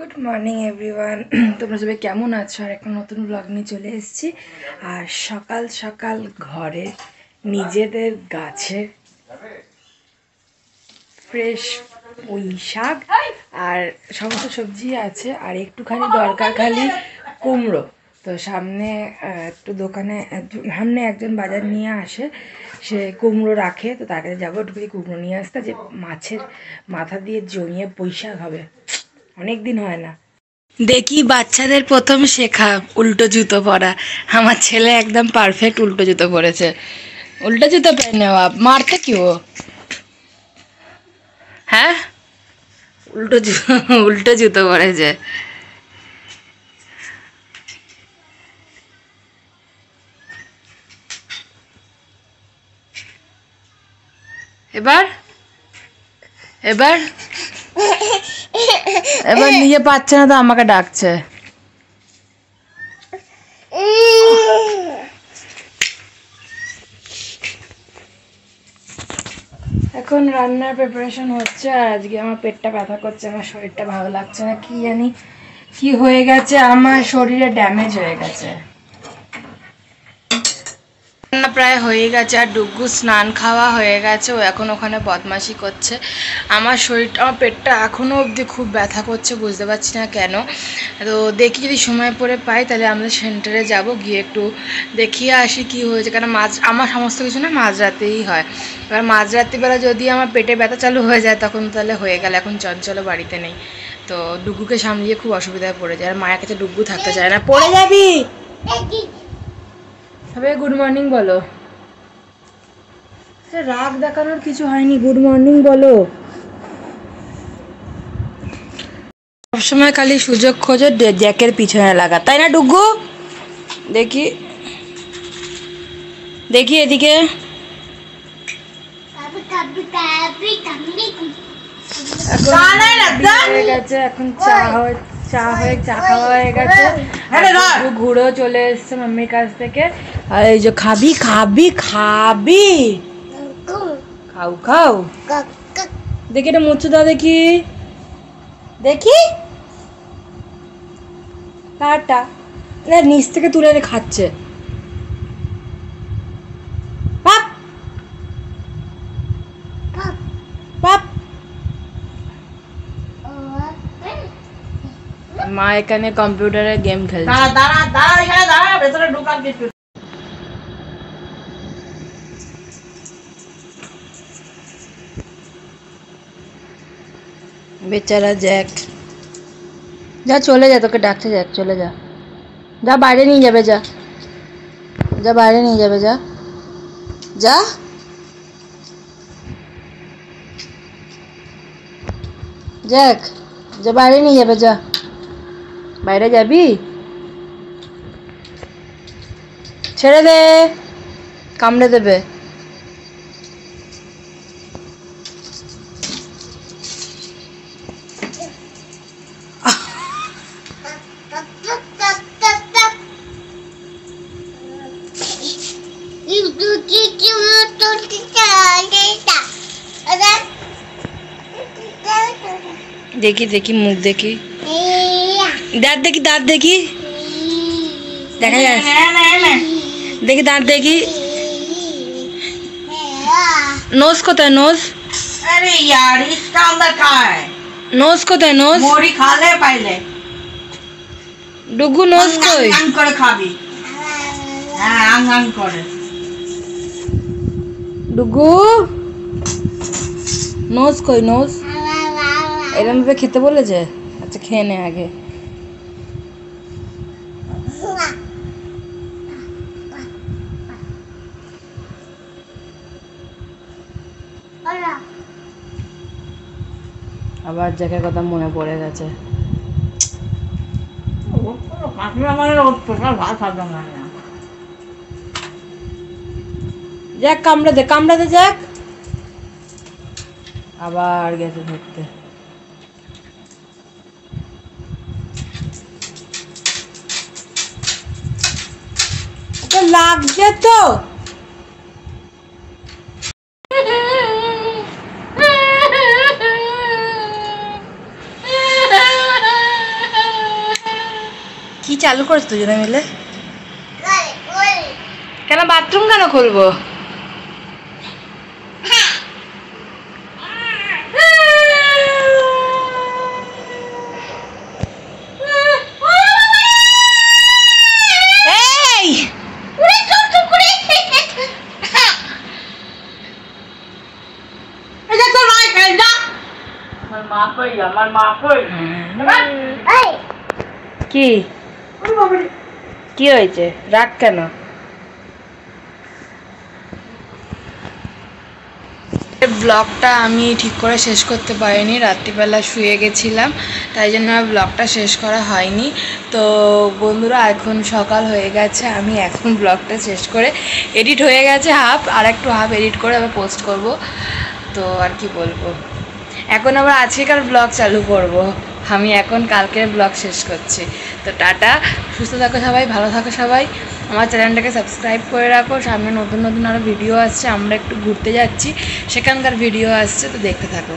Good morning everyone. তোমরা সবাই কেমন আছো? আর একটা নতুন ব্লগ নিয়ে চলে এসেছি। আর সকাল সকাল ঘরে নিজেদের গাছে ফ্রেশ পুঁই শাক আর সমস্ত সবজি আছে। আর একটুখানি দরকার খালি কুমড়ো। তো সামনে একটু দোকানে সামনে একজন বাজার নিয়ে আসে, সে কুমড়ো রাখে। তো তার কাছে যাবো, একটুখানি কুমড়ো নিয়ে আসতে, যে মাছের মাথা দিয়ে জমিয়ে পুঁই শাক হবে। অনেক দিন হয় না। দেখি বাচ্চাদের প্রথম শেখা উল্টো জুতো পরা। আমার ছেলে একদম পারফেক্ট উল্টো জুতো পরেছে। উল্টো জুতো পहने हो आप? मारते क्यों हो? হ্যাঁ, উল্টো জুতো পরেছে। এবার এবার এবার নিয়ে পাচ্ছে না তো আমাকে ডাকছে। এখন রান্নার প্রিপারেশন হচ্ছে। আর আজকে আমার পেটটা ব্যথা করছে, আমার শরীরটা ভালো লাগছে না, কি জানি কি হয়ে গেছে, আমার শরীরে ড্যামেজ হয়ে গেছে। রান্না প্রায় হয়ে গেছে, আর ডুগ্গু স্নান খাওয়া হয়ে গেছে, ও এখন ওখানে বদমাশি করছে। আমার শরীরটা, আমার পেটটা এখনও অবধি খুব ব্যথা করছে, বুঝতে পারছি না কেন। তো দেখি যদি সময় পরে পাই তাহলে আমরা সেন্টারে যাব, গিয়ে একটু দেখিয়ে আসি কি হয়েছে। কেন আমার সমস্ত কিছু না মাঝরাতেই হয়। এবার মাঝরাত্রিবেলা যদি আমার পেটে ব্যথা চালু হয়ে যায় তখন তাহলে হয়ে গেল। এখন চঞ্চলও বাড়িতে নেই, তো ডুগ্গুকে সামলিয়ে খুব অসুবিধায় পড়ে যায়। আর মায়ের কাছে ডুগ্গু থাকতে চায় না। পড়ে যাবি। তবে গুড মর্নিং বলো। রাগ দেখানোর কিছু হয়নি, গুড মর্নিং বলো। সবসময় খালি সুযোগ খোঁজো জ্যাকের পিছনে লাগা, তাই না ডুগ্গু? দেখি দেখি এদিকে। হয়ে গেছে এখন, চা খাওয়া হয়ে গেছে। ঘুরেও চলে এসছে মাম্মির কাছ থেকে। আর এই যে খাবি খাবি খাবি, খাও খাও। দেখি এটা মুছে দাও, দেখি দেখি। কারটা নিচ থেকে তুলে এনে খাচ্ছে। পাপ পাপ। মা এখানে কম্পিউটারে গেম খেলছে। বেচারা জ্যাক, যা চলে যা, তোকে ডাকছে জ্যাক, চলে যা, যা বাইরে নিয়ে যাবে, যা যা বাইরে নিয়ে যাবে, যা যা। জ্যাক, যা বাইরে নিয়ে যাবে, যা বাইরে যাবি, ছেড়ে দে, কামড়ে দেবে। দেখি দেখি মুখ দেখি, দাঁত দেখি, দাঁত দেখি, দেখা যায়, দেখি দাঁত দেখি। নোজ কোথায়? নোজ, আরে यार इसका अंदर कहाँ है? নোজ কোথায়? নোজ মোরি খালে পাইলে। ডুগু নোজ কই? আং করে খাবি, হ্যাঁ আং করে। ডুগু নোজ কই? নোজ এরম ভাবে খেতে বলেছে? আচ্ছা খেয়ে নে আগে। আবার জ্যাকের কথা মনে পড়ে গেছে। জ্যাক কামড়ে দে, কামড়ে দে জ্যাক। আবার গেছে ধরতে। লাগছে তো। চালু করেছো দুজনে মিলে? কেন বাথরুম কেন খুলবো? কি কি হয়েছে? রাগ কেন? ব্লগটা আমি ঠিক করে শেষ করতে পারিনি, রাত্রিবেলা শুয়ে গেছিলাম, তাই জন্য আর ব্লগটা শেষ করা হয়নি। তো বন্ধুরা এখন সকাল হয়ে গেছে, আমি এখন ব্লগটা শেষ করে এডিট হয়ে গেছে হাফ, আর একটু হাফ এডিট করে আবার পোস্ট করব। তো আর কি বলবো, এখন আবার আজকেকার ব্লগ চালু করব। আমি এখন কালকের ব্লগ শেষ করছি। তো টাটা, সুস্থ থাকো সবাই, ভালো থাকো সবাই, আমার চ্যানেলটাকে সাবস্ক্রাইব করে রাখো। সামনে নতুন নতুন আরও ভিডিও আসছে, আমরা একটু ঘুরতে যাচ্ছি, সেখানকার ভিডিও আসছে, তো দেখতে থাকো।